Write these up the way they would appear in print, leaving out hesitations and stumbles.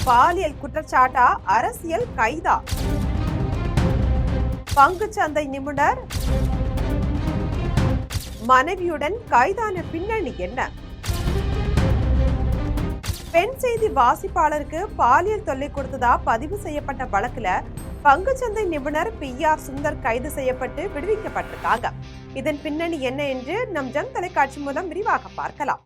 பாலியல் குற்றச்சாட்டா அரசியல் கைதா? பங்குச்சந்தை நிபுணர் மனைவியுடன் கைதான பின்னணி என்ன? பெண் செய்தி வாசிப்பாளருக்கு பாலியல் தொல்லை கொடுத்ததா பதிவு செய்யப்பட்ட வழக்குல பங்குச்சந்தை நிபுணர் PR சுந்தர் கைது செய்யப்பட்டு விடுவிக்கப்பட்டிருக்காங்க. இதன் பின்னணி என்ன என்று நம் ஜம் தொலைக்காட்சி மூலம் விரிவாக பார்க்கலாம்.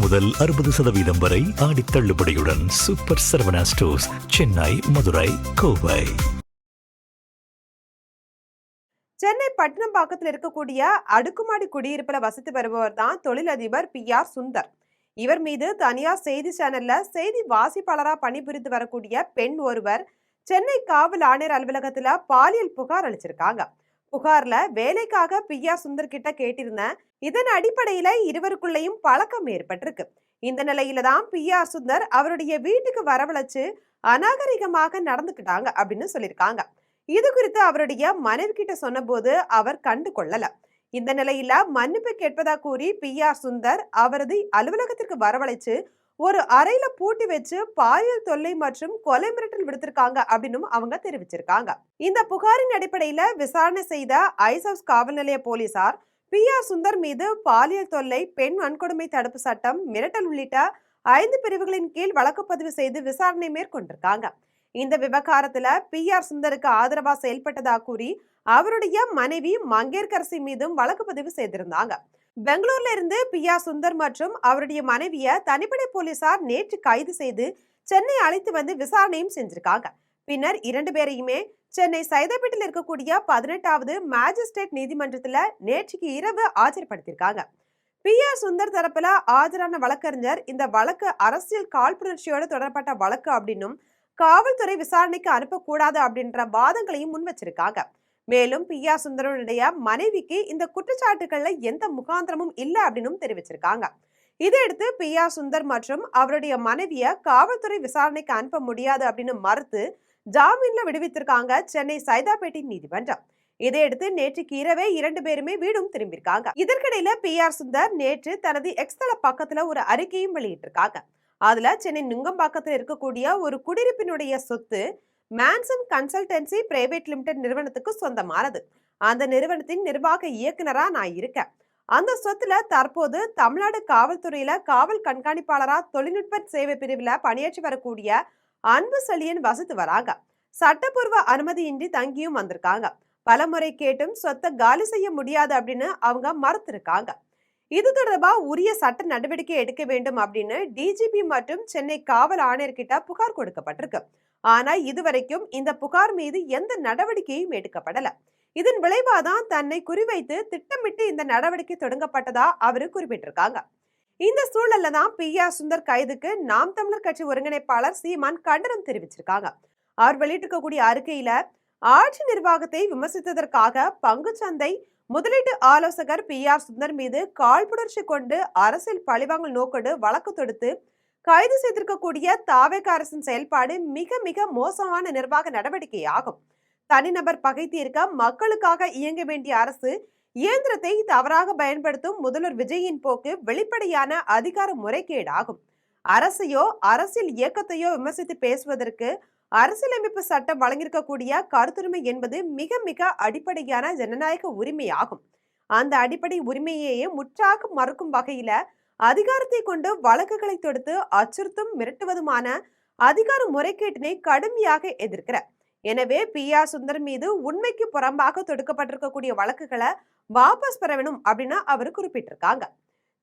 முதல் 60% வரை ஆடி தள்ளுபடியுடன் சூப்பர் சரவணா ஸ்டோர்ஸ், சென்னை, மதுரை, கோவை. சென்னை பட்டினம்பாக்கத்தில் இருக்கக்கூடிய அடுக்குமாடி குடியிருப்புல வசித்து வருபவர் தான் தொழிலதிபர் PR சுந்தர். இவர் மீது தனியார் செய்தி சேனல்ல செய்தி வாசிப்பாளரா பணிபுரிந்து வரக்கூடிய பெண் ஒருவர் சென்னை காவல் ஆணையர் அலுவலகத்துல பாலியல் புகார் அளிச்சிருக்காங்க. புகார்ல வேலைக்காக PR சுந்தர் கிட்ட கேட்டிருந்தேன். இதன் அடிப்படையில இருவருக்குள்ளேயும் பழக்கம் ஏற்பட்டிருக்கு. இந்த நிலையில தான் PR சுந்தர் அவருடைய வீட்டுக்கு வரவழைச்சு அநாகரிகமாக நடந்துக்கிட்டாங்க அப்படின்னு சொல்லியிருக்காங்க. இது குறித்து அவருடைய மனைவி கிட்ட சொன்ன போது அவர் கண்டு கொள்ளல. இந்த நிலையில மன்னிப்பு கேட்பதா கூறி PR சுந்தர் அவரது அலுவலகத்திற்கு வரவழைச்சு ஒரு அறையில பூட்டி வச்சு பாலியல் தொல்லை மற்றும் கொலை மிரட்டல் விடுத்திருக்காங்க அப்படின்னு அவங்க தெரிவிச்சிருக்காங்க. இந்த புகாரின் அடிப்படையில விசாரணை செய்த ஐஸ் ஹவுஸ் காவல் நிலைய போலீசார் PR சுந்தர் மீது பாலியல் தொல்லை, பெண் வன்கொடுமை தடுப்பு சட்டம், மிரட்டல் உள்ளிட்ட 5 பிரிவுகளின் கீழ் வழக்கு பதிவு செய்து விசாரணை மேற்கொண்டிருக்காங்க. இந்த விவகாரத்துல PR சுந்தருக்கு ஆதரவா செயல்பட்டதா கூறி அவருடைய மனைவி மங்கேற்கரசி மீதும் வழக்கு பதிவு செய்திருந்தாங்க. பெங்களூர்ல இருந்து PR சுந்தர் மற்றும் அவருடைய மனைவிய தனிப்படை போலீசார் நேற்று கைது செய்து சென்னை அழைத்து வந்து விசாரணையும் செஞ்சிருக்காங்க. பின்னர் 2 பேரையுமே சென்னை சைதாப்பேட்டில் இருக்கக்கூடிய 18வது மேஜிஸ்ட்ரேட் நீதிமன்றத்துல நேற்றுக்கு இரவு ஆஜர்படுத்தியிருக்காங்க. PR சுந்தர் தரப்புல ஆஜரான வழக்கறிஞர் இந்த வழக்கு அரசியல் காழ்ப்புணர்ச்சியோடு தொடரப்பட்ட வழக்கு அப்படின்னும் காவல்துறை விசாரணைக்கு அனுப்பக்கூடாது அப்படின்ற வாதங்களையும் முன் வச்சிருக்காங்க. மேலும் PR சுந்தரனுடைய மனைவிக்கு இந்த குற்றச்சாட்டுகள்ல எந்த முகாந்திரமும் இல்லை அப்படின்னு தெரிவிச்சிருக்காங்க. இதையடுத்து PR சுந்தர் மற்றும் அவருடைய மனைவிய காவல்துறை விசாரணைக்கு அனுப்ப முடியாது அப்படின்னு மறுத்து ஜாமீன்ல விடுவித்திருக்காங்க சென்னை சைதாப்பேட்டை நீதிமன்றம். இதையடுத்து நேற்றுக்கு இரவே 2 பேருமே வீடும் திரும்பியிருக்காங்க. இதற்கிடையில PR சுந்தர் நேற்று தனது எக்ஸ் தள பக்கத்துல ஒரு அறிக்கையும் வெளியிட்டிருக்காங்க. அதுல சென்னை நுங்கம்பாக்கத்தில் இருக்கக்கூடிய ஒரு குடியிருப்பினுடைய சொத்து மேன்சன் கன்சல்டன்சி பிரைவேட் லிமிடெட் நிறுவனத்துக்கு சொந்தமானது. அந்த நிறுவனத்தின் நிர்வாக இயக்குனரா நான் இருக்கேன். அந்த சொத்துல தற்போது தமிழ்நாடு காவல்துறையில காவல் கண்காணிப்பாளரா தொழில்நுட்ப சேவை பிரிவுல பணியாற்றி வரக்கூடிய அன்பு செழியன் வசித்து வராங்க. சட்டப்பூர்வ அனுமதியின்றி தங்கியும் வந்திருக்காங்க. பலமுறை கேட்டும் சொத்தை காலி செய்ய முடியாது அப்படின்னு அவங்க மறுத்திருக்காங்க. இது தொடர்பா உரிய சட்ட நடவடிக்கை எடுக்க வேண்டும் அப்படின்னு DGP மற்றும் சென்னை காவல் ஆணையர்கிட்ட புகார் கொடுக்கப்பட்டிருக்கு. ஆனா இதுவரைக்கும் இந்த புகார் மீது எந்த நடவடிக்கையும் எடுக்கப்படல. இதன் விளைவாதான் தன்னை குறிவைத்து திட்டமிட்டு இந்த நடவடிக்கை தொடங்கப்பட்டதா அவரு குறிப்பிட்டிருக்காங்க. இந்த சூழல்ல தான் PR சுந்தர் கைதுக்கு நாம் தமிழர் கட்சி ஒருங்கிணைப்பாளர் சீமான் கண்டனம் தெரிவிச்சிருக்காங்க. அவர் வெளியிட்டிருக்கக்கூடிய அறிக்கையில ஆட்சி நிர்வாகத்தை விமர்சித்ததற்காக பங்குச்சந்தை முதலீட்டு ஆலோசகர் PR சுந்தர் மீது காழ்ப்புணர்ச்சி கொண்டு அரசியல் பழிவாங்கல் நோக்கோடு வழக்கு தொடுத்து கைது செய்திருக்கக்கூடிய தாவேக அரசின் செயல்பாடு மிக மிக மோசமான நிர்வாக நடவடிக்கை ஆகும். தனிநபர் பகை தீர்க்க மக்களுக்காக இயங்க வேண்டிய அரசு இயந்திரத்தை தவறாக பயன்படுத்தும் முதல்வர் விஜயின் போக்கு வெளிப்படையான அதிகார முறைகேடாகும். அரசையோ அரசியல் இயக்கத்தையோ விமர்சித்து பேசுவதற்கு அரசியலமைப்பு சட்டம் வழங்கியிருக்கக்கூடிய கருத்துரிமை என்பது மிக மிக அடிப்படையான ஜனநாயக உரிமையாகும். அந்த அடிப்படை உரிமையையே முற்றாக மறுக்கும் வகையில அதிகாரத்தை கொண்டு வழக்குகளை தொடுத்து அச்சுறுத்தும் மிரட்டுவதுமான அதிகார முறைகேட்டினை கடுமையாக எதிர்க்கிற. எனவே PR சுந்தர் மீது உண்மைக்கு புறம்பாக தொடுக்கப்பட்டிருக்கக்கூடிய வழக்குகளை வாபஸ் பெற வேணும் அப்படின்னு அவர் குறிப்பிட்டிருக்காங்க.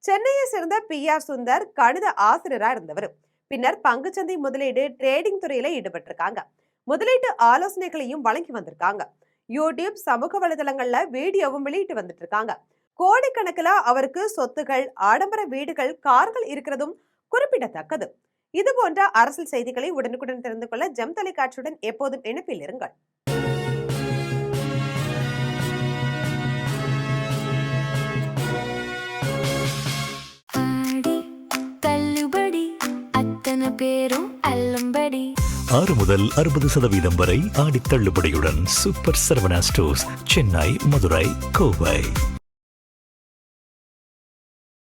சென்னையை சேர்ந்த PR சுந்தர் கணித ஆசிரியரா இருந்தவர். பின்னர் பங்குச்சந்தை முதலீடு, ட்ரேடிங் துறையில ஈடுபட்டிருக்காங்க. முதலீட்டு ஆலோசனைகளையும் வழங்கி வந்திருக்காங்க. யூடியூப், சமூக வலைதளங்கள்ல வீடியோவும் வெளியிட்டு வந்துட்டு இருக்காங்க. கோடிக்கணக்கில் அவருக்கு சொத்துகள், ஆடம்பர வீடுகள், கார்கள் இருக்கிறதும் குறிப்பிடத்தக்கது. இது போன்ற அரசியல் செய்திகளை உடனுக்குடன் தெரிந்து கொள்ள ஜம் தொலைக்காட்சியுடன் எப்போதும் இணைப்பில் இருங்கள். 6 முதல் 60% வரை ஆடி தள்ளுபடியுடன் சூப்பர் சரவணா ஸ்டோர்ஸ், சென்னை, மதுரை, கோவை.